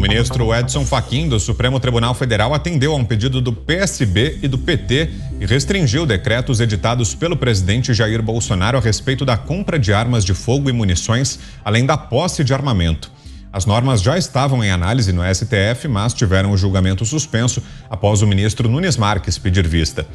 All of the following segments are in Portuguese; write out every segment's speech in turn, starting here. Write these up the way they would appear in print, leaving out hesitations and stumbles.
ministro Edson Fachin, do Supremo Tribunal Federal, atendeu a um pedido do PSB e do PT e restringiu decretos editados pelo presidente Jair Bolsonaro a respeito da compra de armas de fogo e munições, além da posse de armamento. As normas já estavam em análise no STF, mas tiveram o julgamento suspenso após o ministro Nunes Marques pedir vista.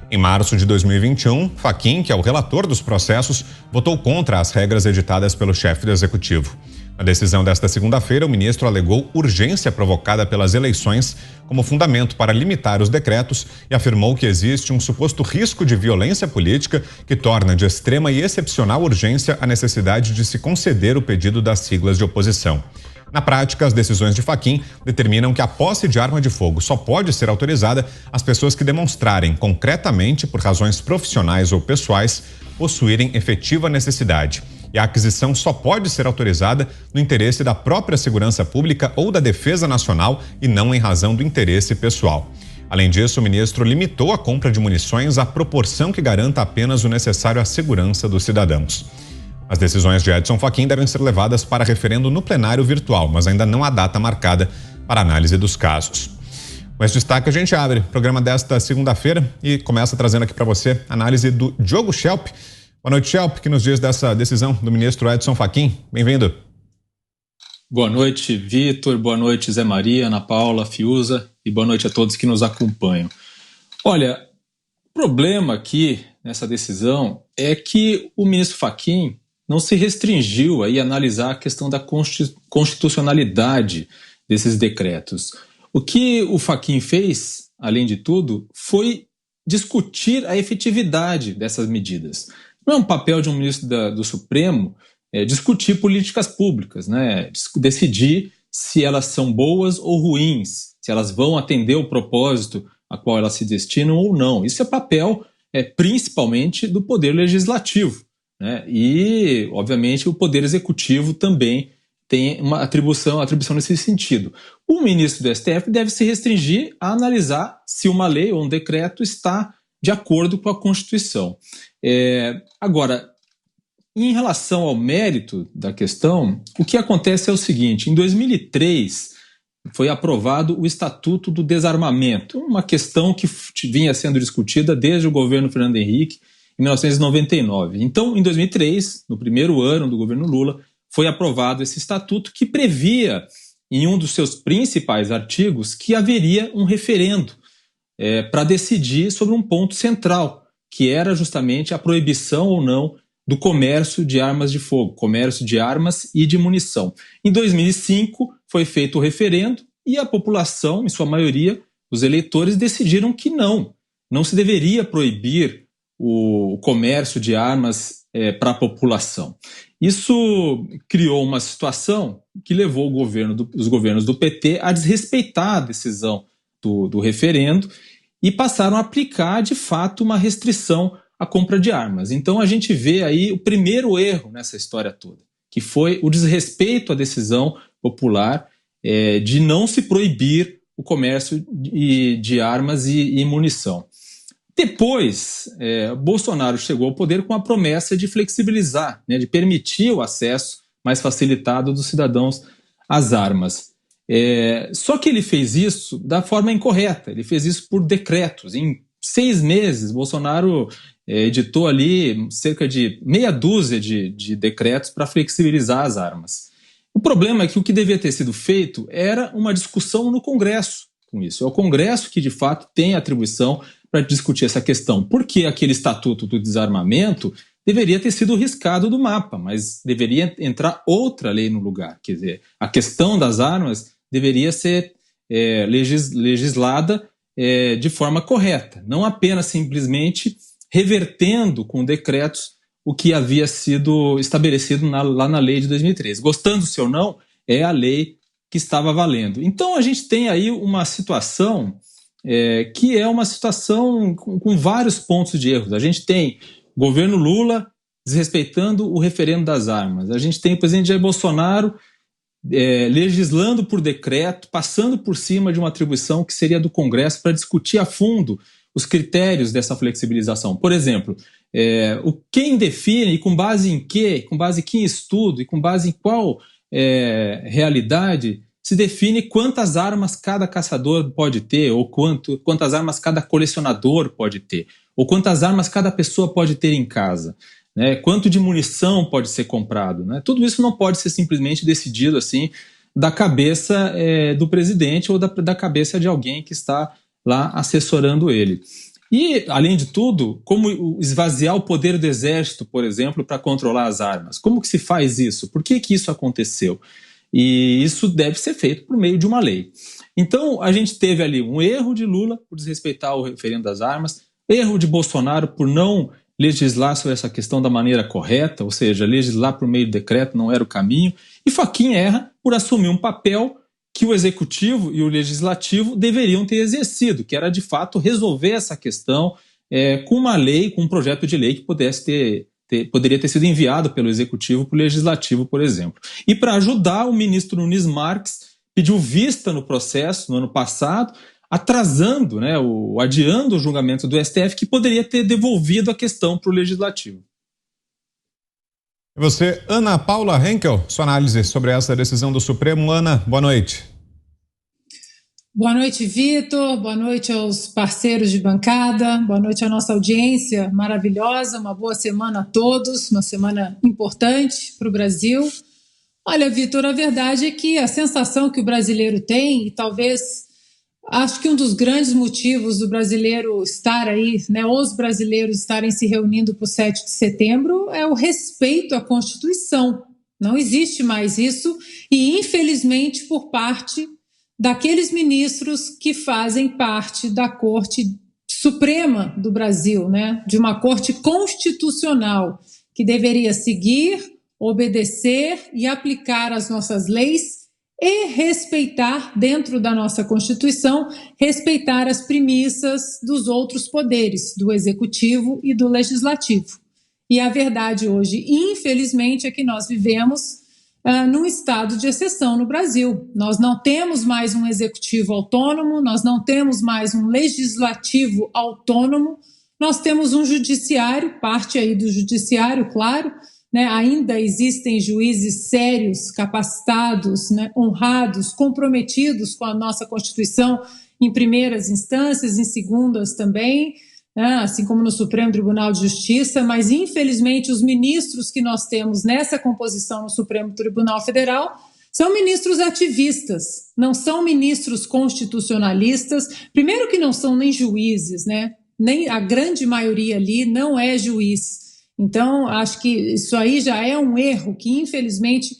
Em março de 2021, Fachin, que é o relator dos processos, votou contra as regras editadas pelo chefe do executivo. Na decisão desta segunda-feira, o ministro alegou urgência provocada pelas eleições como fundamento para limitar os decretos e afirmou que existe um suposto risco de violência política que torna de extrema e excepcional urgência a necessidade de se conceder o pedido das siglas de oposição. Na prática, as decisões de Fachin determinam que a posse de arma de fogo só pode ser autorizada às pessoas que demonstrarem concretamente, por razões profissionais ou pessoais, possuírem efetiva necessidade. E a aquisição só pode ser autorizada no interesse da própria segurança pública ou da defesa nacional e não em razão do interesse pessoal. Além disso, o ministro limitou a compra de munições à proporção que garanta apenas o necessário à segurança dos cidadãos. As decisões de Edson Fachin devem ser levadas para referendo no plenário virtual, mas ainda não há data marcada para análise dos casos. Com esse destaque, a gente abre o programa desta segunda-feira e começa trazendo aqui para você a análise do Diogo Schelp. Boa noite, Schelp, que nos diz dessa decisão do ministro Edson Fachin. Bem-vindo. Boa noite, Vitor. Boa noite, Zé Maria, Ana Paula, Fiuza, e boa noite a todos que nos acompanham. Olha, o problema aqui nessa decisão é que o ministro Fachin não se restringiu aí a analisar a questão da constitucionalidade desses decretos. O que o Fachin fez, além de tudo, foi discutir a efetividade dessas medidas. Não é um papel de um ministro do Supremo discutir políticas públicas, né? Decidir se elas são boas ou ruins, se elas vão atender o propósito a qual elas se destinam ou não. Isso é papel principalmente do Poder Legislativo, né? E, obviamente, o Poder Executivo também tem uma atribuição nesse sentido. O ministro do STF deve se restringir a analisar se uma lei ou um decreto está de acordo com a Constituição. Agora, em relação ao mérito da questão, o que acontece é o seguinte: em 2003 foi aprovado o Estatuto do Desarmamento, uma questão que vinha sendo discutida desde o governo Fernando Henrique, em 1999. Então, em 2003, no primeiro ano do governo Lula, foi aprovado esse estatuto que previa, em um dos seus principais artigos, que haveria um referendo para decidir sobre um ponto central, que era justamente a proibição ou não do comércio de armas de fogo, comércio de armas e de munição. Em 2005, foi feito o referendo e a população, em sua maioria, os eleitores, decidiram que não se deveria proibir o comércio de armas para a população. Isso criou uma situação que levou os governos do PT a desrespeitar a decisão do referendo e passaram a aplicar, de fato, uma restrição à compra de armas. Então a gente vê aí o primeiro erro nessa história toda, que foi o desrespeito à decisão popular de não se proibir o comércio de armas e munição. Depois, Bolsonaro chegou ao poder com a promessa de flexibilizar, de permitir o acesso mais facilitado dos cidadãos às armas. Só que ele fez isso da forma incorreta, ele fez isso por decretos. Em 6 meses, Bolsonaro editou ali cerca de meia dúzia de decretos para flexibilizar as armas. O problema é que o que devia ter sido feito era uma discussão no Congresso com isso. É o Congresso que, de fato, tem atribuição para discutir essa questão. Porque aquele Estatuto do Desarmamento deveria ter sido riscado do mapa, mas deveria entrar outra lei no lugar. Quer dizer, a questão das armas deveria ser legislada de forma correta, não apenas simplesmente revertendo com decretos o que havia sido estabelecido lá na lei de 2013. Gostando-se ou não, é a lei que estava valendo. Então a gente tem aí uma situação que é uma situação com vários pontos de erro. A gente tem o governo Lula desrespeitando o referendo das armas. A gente tem o presidente Jair Bolsonaro legislando por decreto, passando por cima de uma atribuição que seria do Congresso para discutir a fundo os critérios dessa flexibilização. Por exemplo, quem define e com base em quê, com base em que estudo e com base em qual realidade se define quantas armas cada caçador pode ter, ou quantas armas cada colecionador pode ter, ou quantas armas cada pessoa pode ter em casa, né? Quanto de munição pode ser comprado, né? Tudo isso não pode ser simplesmente decidido assim da cabeça do presidente ou da cabeça de alguém que está lá assessorando ele. E, além de tudo, como esvaziar o poder do exército, por exemplo, para controlar as armas? Como que se faz isso? Por que isso aconteceu? E isso deve ser feito por meio de uma lei. Então, a gente teve ali um erro de Lula por desrespeitar o referendo das armas, erro de Bolsonaro por não legislar sobre essa questão da maneira correta, ou seja, legislar por meio de decreto não era o caminho, e Fachin erra por assumir um papel que o Executivo e o Legislativo deveriam ter exercido, que era, de fato, resolver essa questão com uma lei, com um projeto de lei que poderia ter sido enviado pelo Executivo para o Legislativo, por exemplo. E para ajudar, o ministro Nunes Marques pediu vista no processo no ano passado, atrasando, né, adiando o julgamento do STF, que poderia ter devolvido a questão para o Legislativo. E você, Ana Paula Henkel, sua análise sobre essa decisão do Supremo. Ana, boa noite. Boa noite, Vitor. Boa noite aos parceiros de bancada. Boa noite à nossa audiência maravilhosa. Uma boa semana a todos, uma semana importante para o Brasil. Olha, Vitor, a verdade é que a sensação que o brasileiro tem, e talvez acho que um dos grandes motivos do brasileiro estar aí, né, os brasileiros estarem se reunindo para o 7 de setembro, é o respeito à Constituição. Não existe mais isso e, infelizmente, por parte daqueles ministros que fazem parte da Corte Suprema do Brasil, né, de uma Corte Constitucional que deveria seguir, obedecer e aplicar as nossas leis e respeitar, dentro da nossa Constituição, respeitar as premissas dos outros poderes, do Executivo e do Legislativo. E a verdade hoje, infelizmente, é que nós vivemos num estado de exceção no Brasil. Nós não temos mais um Executivo autônomo, nós não temos mais um Legislativo autônomo, nós temos um Judiciário, parte aí do Judiciário, claro, né, ainda existem juízes sérios, capacitados, né, honrados, comprometidos com a nossa Constituição em primeiras instâncias, em segundas também, né, assim como no Supremo Tribunal de Justiça, mas infelizmente os ministros que nós temos nessa composição no Supremo Tribunal Federal são ministros ativistas, não são ministros constitucionalistas, primeiro que não são nem juízes, né, nem a grande maioria ali não é juiz. Então, acho que isso aí já é um erro que, infelizmente,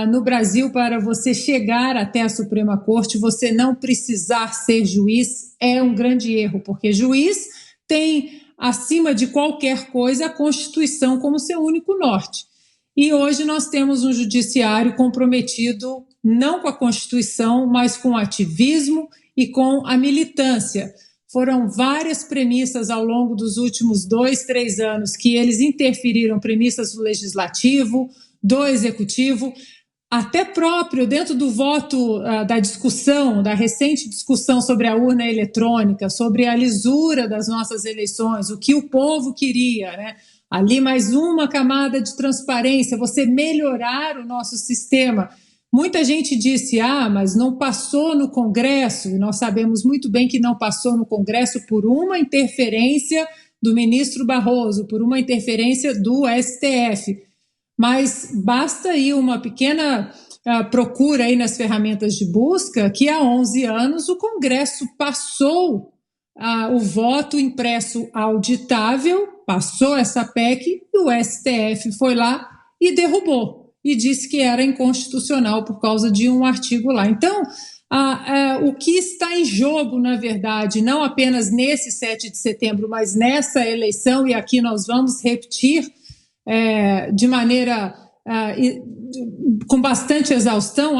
no Brasil, para você chegar até a Suprema Corte, você não precisar ser juiz, é um grande erro, porque juiz tem, acima de qualquer coisa, a Constituição como seu único norte. E hoje nós temos um judiciário comprometido não com a Constituição, mas com o ativismo e com a militância. Foram várias premissas ao longo dos últimos 2, 3 anos que eles interferiram, premissas do Legislativo, do Executivo, até próprio dentro do voto da discussão, da recente discussão sobre a urna eletrônica, sobre a lisura das nossas eleições, o que o povo queria, né? Ali mais uma camada de transparência, você melhorar o nosso sistema. Muita gente disse, mas não passou no Congresso, e nós sabemos muito bem que não passou no Congresso por uma interferência do ministro Barroso, por uma interferência do STF. Mas basta aí uma pequena procura aí nas ferramentas de busca que há 11 anos o Congresso passou o voto impresso auditável, passou essa PEC e o STF foi lá e derrubou. E disse que era inconstitucional por causa de um artigo lá. Então, o que está em jogo, na verdade, não apenas nesse 7 de setembro, mas nessa eleição, e aqui nós vamos repetir de maneira com bastante exaustão,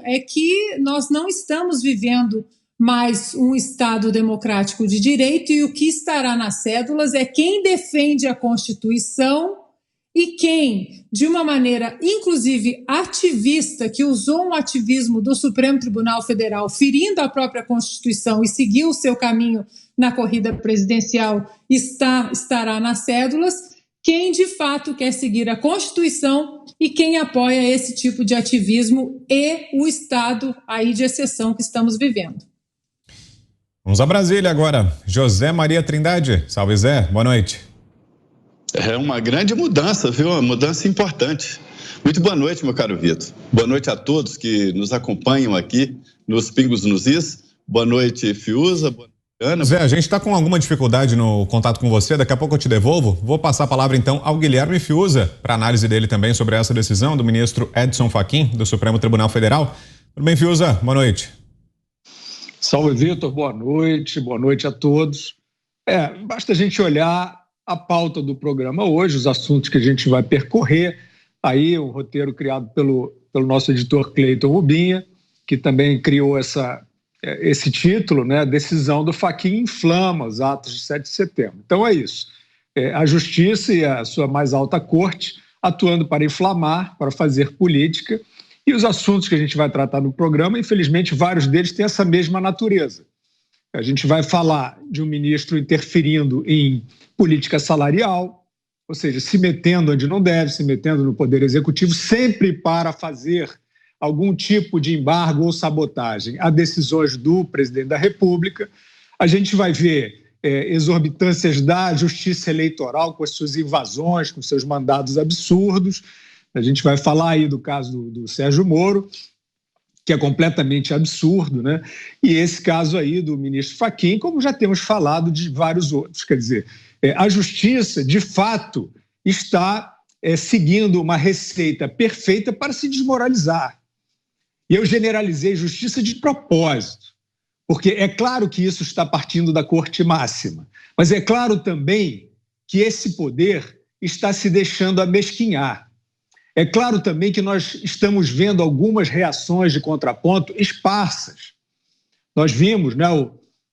é que nós não estamos vivendo mais um Estado democrático de direito, e o que estará nas cédulas é quem defende a Constituição e quem, de uma maneira, inclusive, ativista, que usou um ativismo do Supremo Tribunal Federal, ferindo a própria Constituição e seguiu o seu caminho na corrida presidencial, estará nas cédulas, quem de fato quer seguir a Constituição e quem apoia esse tipo de ativismo e o estado aí de exceção que estamos vivendo. Vamos a Brasília agora. José Maria Trindade. Salve, Zé. Boa noite. É uma grande mudança, viu? Uma mudança importante. Muito boa noite, meu caro Vitor. Boa noite a todos que nos acompanham aqui nos Pingos nos Is. Boa noite, Fiuza. Boa noite, Ana. Zé, a gente está com alguma dificuldade no contato com você, daqui a pouco eu te devolvo. Vou passar a palavra então ao Guilherme Fiuza, para análise dele também sobre essa decisão do ministro Edson Fachin, do Supremo Tribunal Federal. Tudo bem, Fiuza? Boa noite. Salve, Vitor. Boa noite a todos. Basta a gente olhar a pauta do programa hoje, os assuntos que a gente vai percorrer, aí o roteiro criado pelo nosso editor Cleiton Rubinha, que também criou esse título, né? Decisão do Fachin inflama os atos de 7 de setembro. Então é isso. A Justiça e a sua mais alta corte atuando para inflamar, para fazer política, e os assuntos que a gente vai tratar no programa, infelizmente, vários deles têm essa mesma natureza. A gente vai falar de um ministro interferindo em política salarial, ou seja, se metendo onde não deve, se metendo no Poder Executivo, sempre para fazer algum tipo de embargo ou sabotagem a decisões do presidente da República. A gente vai ver exorbitâncias da justiça eleitoral com as suas invasões, com seus mandados absurdos. A gente vai falar aí do caso do Sérgio Moro, que é completamente absurdo, né? E esse caso aí do ministro Fachin, como já temos falado de vários outros. Quer dizer, a justiça, de fato, está seguindo uma receita perfeita para se desmoralizar. E eu generalizei justiça de propósito, porque é claro que isso está partindo da corte máxima, mas é claro também que esse poder está se deixando amesquinhar. É claro também que nós estamos vendo algumas reações de contraponto esparsas. Nós vimos, né,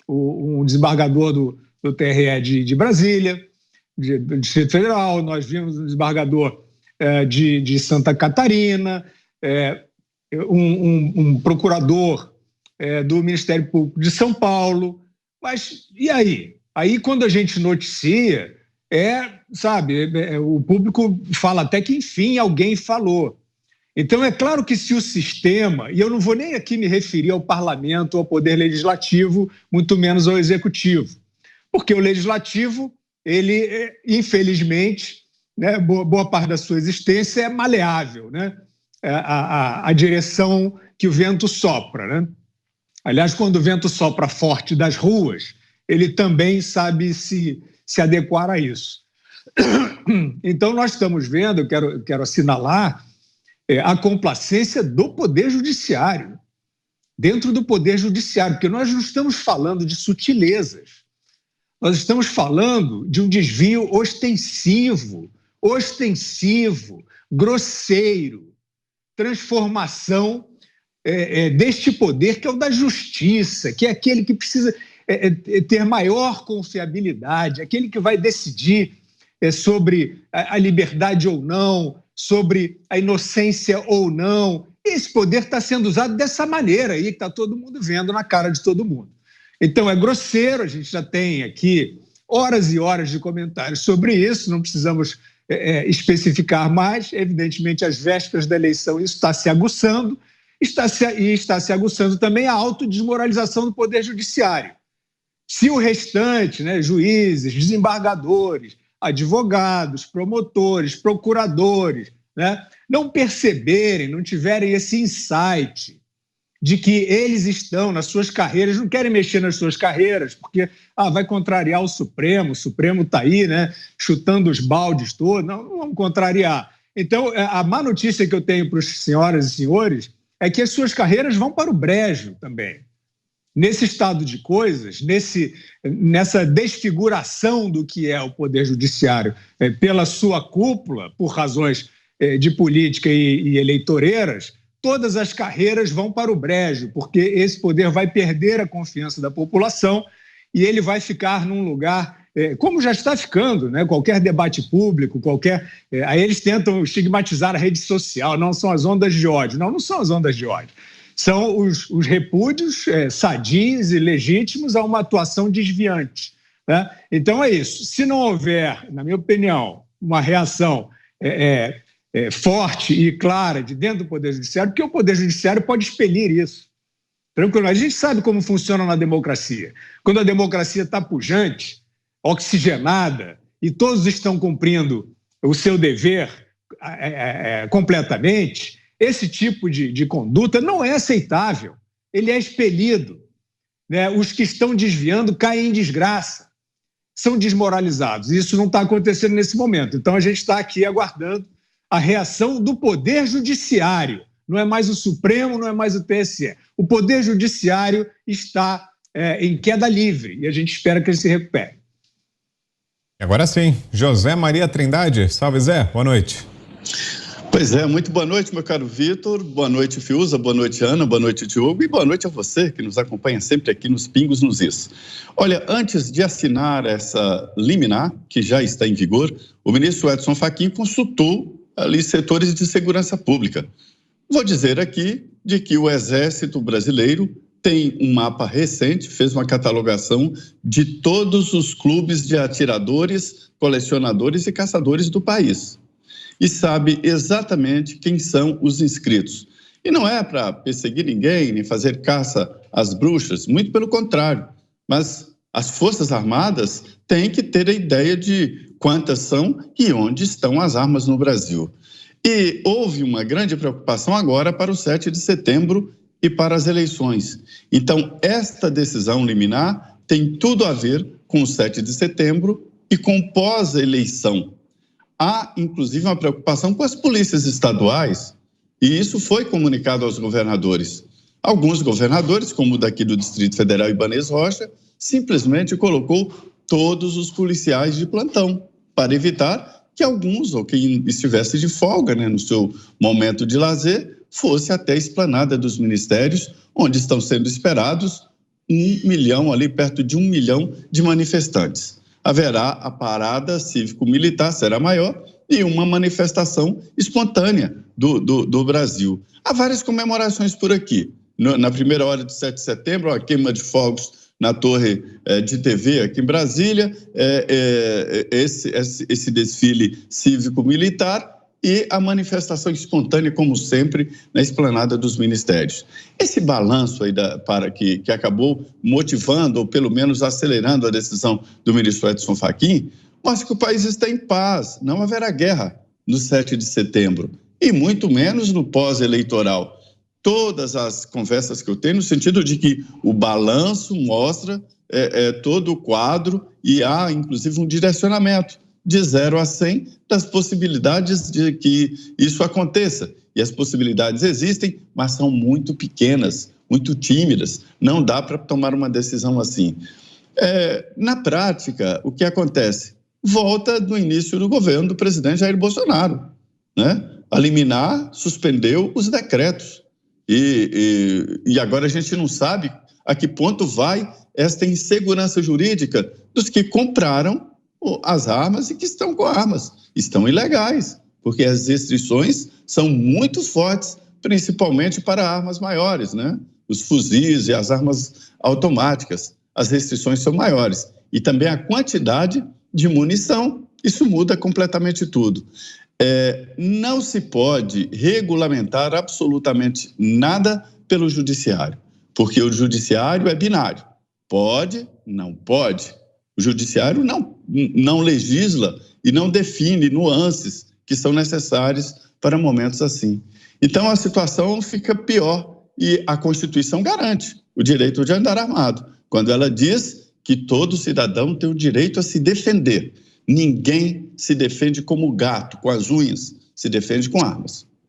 um desembargador do TRE de Brasília, do Distrito Federal, nós vimos um desembargador de Santa Catarina, um procurador do Ministério Público de São Paulo. Mas e aí? Aí, quando a gente noticia, o público fala até que, enfim, alguém falou. Então, é claro que se o sistema, e eu não vou nem aqui me referir ao parlamento, ao poder legislativo, muito menos ao executivo, porque o legislativo, ele, infelizmente, né, boa parte da sua existência é maleável, né? A direção que o vento sopra, né? Aliás, quando o vento sopra forte das ruas, ele também sabe se adequar a isso. Então, nós estamos vendo, eu quero assinalar, a complacência do Poder Judiciário, dentro do Poder Judiciário, porque nós não estamos falando de sutilezas, nós estamos falando de um desvio ostensivo, grosseiro, transformação deste poder, que é o da justiça, que é aquele que precisa ter maior confiabilidade, aquele que vai decidir sobre a liberdade ou não, sobre a inocência ou não. Esse poder está sendo usado dessa maneira aí, que está todo mundo vendo na cara de todo mundo. Então, é grosseiro, a gente já tem aqui horas e horas de comentários sobre isso, não precisamos especificar mais. Evidentemente, às vésperas da eleição, isso está se aguçando, está se aguçando também a autodesmoralização do Poder Judiciário. Se o restante, né, juízes, desembargadores, advogados, promotores, procuradores, né, não perceberem, não tiverem esse insight de que eles estão nas suas carreiras, não querem mexer nas suas carreiras, porque vai contrariar o Supremo está aí, né, chutando os baldes todos, não vamos contrariar. Então, a má notícia que eu tenho para os senhoras e senhores é que as suas carreiras vão para o brejo também. Nesse estado de coisas, nessa desfiguração do que é o Poder Judiciário pela sua cúpula, por razões de política e eleitoreiras, todas as carreiras vão para o brejo, porque esse poder vai perder a confiança da população e ele vai ficar num lugar, como já está ficando, né? Qualquer debate público, aí eles tentam estigmatizar a rede social, não são as ondas de ódio. Não são as ondas de ódio. São os repúdios sadios e legítimos a uma atuação desviante, né? Então é isso. Se não houver, na minha opinião, uma reação forte e clara de dentro do Poder Judiciário, porque o Poder Judiciário pode expelir isso. Tranquilo? A gente sabe como funciona na democracia. Quando a democracia está pujante, oxigenada, e todos estão cumprindo o seu dever completamente, esse tipo de conduta não é aceitável. Ele é expelido. Né? Os que estão desviando caem em desgraça, são desmoralizados. Isso não está acontecendo nesse momento. Então, a gente está aqui aguardando a reação do Poder Judiciário. Não é mais o Supremo, não é mais o TSE. O Poder Judiciário está em queda livre e a gente espera que ele se recupere. Agora sim, José Maria Trindade. Salve, Zé. Boa noite. Pois é, muito boa noite, meu caro Vitor. Boa noite, Fiuza. Boa noite, Ana. Boa noite, Diogo. E boa noite a você que nos acompanha sempre aqui nos Pingos nos Is. Olha, antes de assinar essa liminar, que já está em vigor, o ministro Edson Fachin consultou ali setores de segurança pública. Vou dizer aqui de que o Exército Brasileiro tem um mapa recente, fez uma catalogação de todos os clubes de atiradores, colecionadores e caçadores do país. E sabe exatamente quem são os inscritos. E não é para perseguir ninguém, nem fazer caça às bruxas, muito pelo contrário. Mas as Forças Armadas têm que ter a ideia de quantas são e onde estão as armas no Brasil. E houve uma grande preocupação agora para o 7 de setembro e para as eleições. Então, esta decisão liminar tem tudo a ver com o 7 de setembro e com pós-eleição. Há, inclusive, uma preocupação com as polícias estaduais, e isso foi comunicado aos governadores. Alguns governadores, como o daqui do Distrito Federal, Ibanez Rocha, simplesmente colocou todos os policiais de plantão, para evitar que alguns, ou quem estivesse de folga, né, no seu momento de lazer, fosse até a esplanada dos ministérios, onde estão sendo esperados 1 milhão, ali perto de 1 milhão de manifestantes. Haverá a parada cívico-militar, será maior, e uma manifestação espontânea do Brasil. Há várias comemorações por aqui. Na primeira hora de 7 de setembro, a queima de fogos na torre de TV aqui em Brasília, esse desfile cívico-militar e a manifestação espontânea, como sempre, na esplanada dos ministérios. Esse balanço aí que acabou motivando, ou pelo menos acelerando a decisão do ministro Edson Fachin, mostra que o país está em paz, não haverá guerra no 7 de setembro, e muito menos no pós-eleitoral. Todas as conversas que eu tenho, no sentido de que o balanço mostra todo o quadro e há, inclusive, um direcionamento de 0 a 100 das possibilidades de que isso aconteça. E as possibilidades existem, mas são muito pequenas, muito tímidas. Não dá para tomar uma decisão assim. Na prática, o que acontece? Volta do início do governo do presidente Jair Bolsonaro, né? A liminar suspendeu os decretos. E agora a gente não sabe a que ponto vai esta insegurança jurídica dos que compraram as armas e que estão com armas. Estão ilegais, porque as restrições são muito fortes, principalmente para armas maiores, né? Os fuzis e as armas automáticas. As restrições são maiores. E também a quantidade de munição. Isso muda completamente tudo. Não se pode regulamentar absolutamente nada pelo judiciário, porque o judiciário é binário. Pode, não pode. O judiciário não legisla e não define nuances que são necessárias para momentos assim. Então, a situação fica pior e a Constituição garante o direito de andar armado, quando ela diz que todo cidadão tem o direito a se defender. Ninguém se defende como gato, com as unhas, se defende com armas.